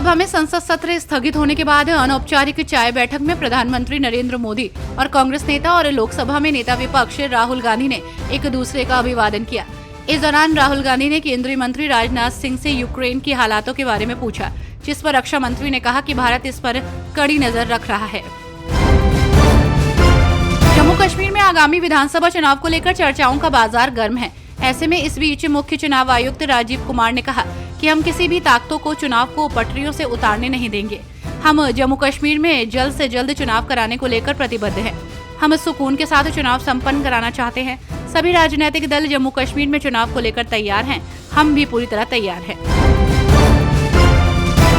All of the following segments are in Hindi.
लोकसभा में संसद सत्र स्थगित होने के बाद अनौपचारिक चाय बैठक में प्रधानमंत्री नरेंद्र मोदी और कांग्रेस नेता और लोकसभा में नेता विपक्ष राहुल गांधी ने एक दूसरे का अभिवादन किया। इस दौरान राहुल गांधी ने केंद्रीय मंत्री राजनाथ सिंह से यूक्रेन की हालातों के बारे में पूछा, जिस पर रक्षा मंत्री ने कहा कि भारत इस पर कड़ी नजर रख रहा है। जम्मू कश्मीर में आगामी विधानसभा चुनाव को लेकर चर्चाओं का बाजार गर्म है। ऐसे में इस बीच मुख्य चुनाव आयुक्त राजीव कुमार ने कहा कि हम किसी भी ताकतों को चुनाव को पटरियों से उतारने नहीं देंगे। हम जम्मू कश्मीर में जल्द से जल्द चुनाव कराने को लेकर प्रतिबद्ध हैं। हम सुकून के साथ चुनाव संपन्न कराना चाहते हैं। सभी राजनीतिक दल जम्मू कश्मीर में चुनाव को लेकर तैयार हैं। हम भी पूरी तरह तैयार हैं।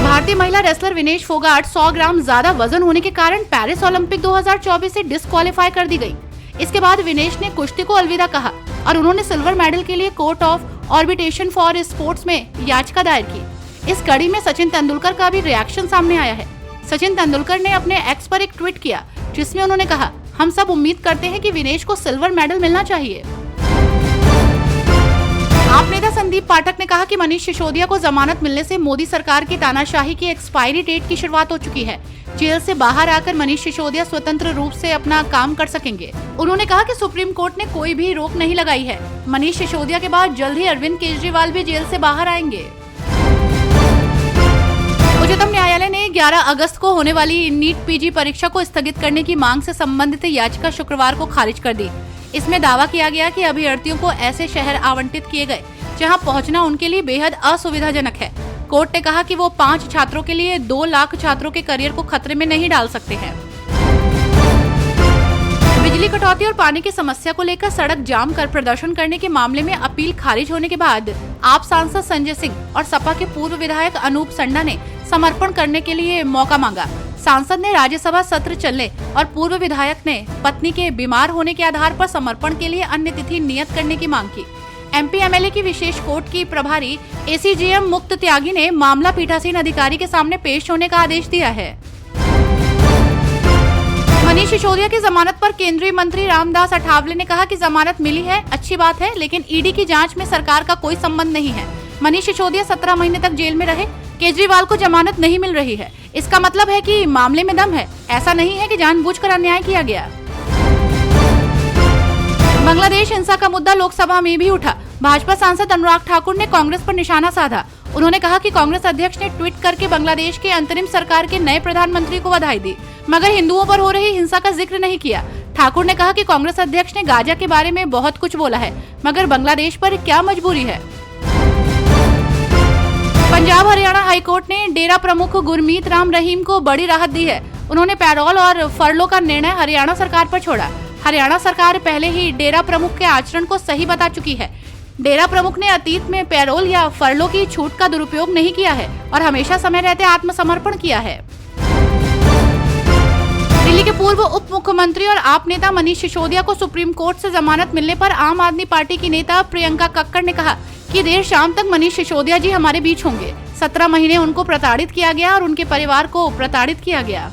भारतीय महिला रेसलर विनेश फोगाट 100 ग्राम ज्यादा वजन होने के कारण पेरिस ओलंपिक 2024 से डिस्क्वालीफाई कर दी गई। इसके बाद विनेश ने कुश्ती को अलविदा कहा और उन्होंने सिल्वर मेडल के लिए court of arbitration for sports में याचिका दायर की। इस कड़ी में सचिन तेंदुलकर का भी रिएक्शन सामने आया है। सचिन तेंदुलकर ने अपने एक्स पर एक ट्वीट किया, जिसमें उन्होंने कहा, हम सब उम्मीद करते हैं कि विनेश को सिल्वर मेडल मिलना चाहिए। आप नेता संदीप पाठक ने कहा कि मनीष सिसोदिया को जमानत मिलने से मोदी सरकार की तानाशाही की एक्सपायरी डेट की शुरुआत हो चुकी है। जेल से बाहर आकर मनीष सिसोदिया स्वतंत्र रूप से अपना काम कर सकेंगे। उन्होंने कहा कि सुप्रीम कोर्ट ने कोई भी रोक नहीं लगाई है। मनीष सिसोदिया के बाद जल्द ही अरविंद केजरीवाल भी जेल से बाहर आएंगे। उच्चतम न्यायालय ने 11 अगस्त को होने वाली नीट पीजी परीक्षा को स्थगित करने की मांग से संबंधित याचिका शुक्रवार को खारिज कर दी। इसमें दावा किया गया कि अभ्यर्थियों को ऐसे शहर आवंटित किए गए जहां पहुंचना उनके लिए बेहद असुविधाजनक है। कोर्ट ने कहा कि वो 5 छात्रों के लिए 2 लाख छात्रों के करियर को खतरे में नहीं डाल सकते हैं। बिजली कटौती और पानी की समस्या को लेकर सड़क जाम कर प्रदर्शन करने के मामले में अपील खारिज होने के बाद आप सांसद संजय सिंह और सपा के पूर्व विधायक अनूप संडा ने समर्पण करने के लिए मौका मांगा। सांसद ने राज्यसभा सत्र चलने और पूर्व विधायक ने पत्नी के बीमार होने के आधार पर समर्पण के लिए अन्य तिथि नियत करने की मांग की। एमपी एमएलए की विशेष कोर्ट की प्रभारी एसीजेएम मुक्त त्यागी ने मामला पीठासीन अधिकारी के सामने पेश होने का आदेश दिया है। मनीष सिसोदिया की जमानत पर केंद्रीय मंत्री रामदास अठावले ने कहा कि जमानत मिली है, अच्छी बात है, लेकिन ईडी की जांच में सरकार का कोई संबंध नहीं है। मनीष सिसोदिया 17 महीने तक जेल में रहे, केजरीवाल को जमानत नहीं मिल रही है। इसका मतलब है कि मामले में दम है। ऐसा नहीं है कि जानबूझकर अन्याय किया गया। बांग्लादेश हिंसा का मुद्दा लोकसभा में भी उठा। भाजपा सांसद अनुराग ठाकुर ने कांग्रेस पर निशाना साधा। उन्होंने कहा कि कांग्रेस अध्यक्ष ने ट्वीट करके बांग्लादेश के अंतरिम सरकार के नए प्रधानमंत्री को बधाई दी, मगर हिंदुओं पर हो रही हिंसा का जिक्र नहीं किया। ठाकुर ने कहा कि कांग्रेस अध्यक्ष ने गाजा के बारे में बहुत कुछ बोला है, मगर बांग्लादेश पर क्या मजबूरी है। पंजाब हरियाणा हाईकोर्ट ने डेरा प्रमुख गुरमीत राम रहीम को बड़ी राहत दी है। उन्होंने पैरोल और फरलो का निर्णय हरियाणा सरकार पर छोड़ा। हरियाणा सरकार पहले ही डेरा प्रमुख के आचरण को सही बता चुकी है। डेरा प्रमुख ने अतीत में पैरोल या फरलो की छूट का दुरुपयोग नहीं किया है और हमेशा समय रहते आत्मसमर्पण किया है। दिल्ली के पूर्व उप मुख्यमंत्री और आप नेता मनीष सिसोदिया को सुप्रीम कोर्ट से जमानत मिलने पर आम आदमी पार्टी की नेता प्रियंका कक्कड़ ने कहा कि देर शाम तक मनीष सिसोदिया जी हमारे बीच होंगे। 17 महीने उनको प्रताड़ित किया गया और उनके परिवार को प्रताड़ित किया गया।